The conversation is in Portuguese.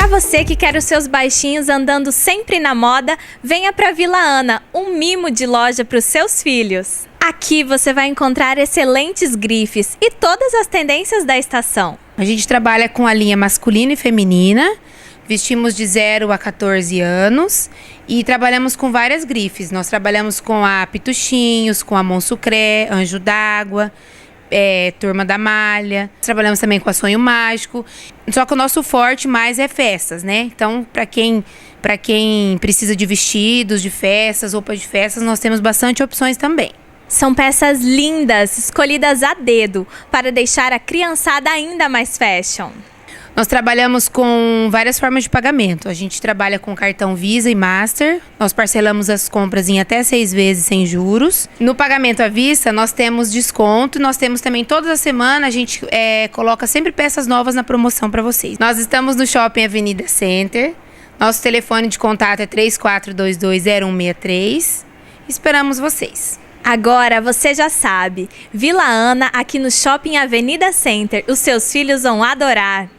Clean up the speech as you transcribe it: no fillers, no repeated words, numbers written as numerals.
você que quer os seus baixinhos andando sempre na moda, venha para Vila Ana, um mimo de loja para os seus filhos. Aqui você vai encontrar excelentes grifes e todas as tendências da estação. A gente trabalha com a linha masculina e feminina, vestimos de 0 a 14 anos e trabalhamos com várias grifes. Nós trabalhamos com a Pituchinhos, com a Monsucré, Anjo d'Água, Turma da Malha. Trabalhamos também com a Sonho Mágico. Só que o nosso forte mais é festas, né? Então, para quem precisa de vestidos, de festas, roupas de festas, nós temos bastante opções também. São peças lindas, escolhidas a dedo, para deixar a criançada ainda mais fashion. Nós trabalhamos com várias formas de pagamento. A gente trabalha com cartão Visa e Master. Nós parcelamos as compras em até 6 vezes sem juros. No pagamento à vista, nós temos desconto. Nós temos também, toda a semana, a gente coloca sempre peças novas na promoção para vocês. Nós estamos no Shopping Avenida Center. Nosso telefone de contato é 34220163. Esperamos vocês. Agora você já sabe, Vila Ana, aqui no Shopping Avenida Center. Os seus filhos vão adorar.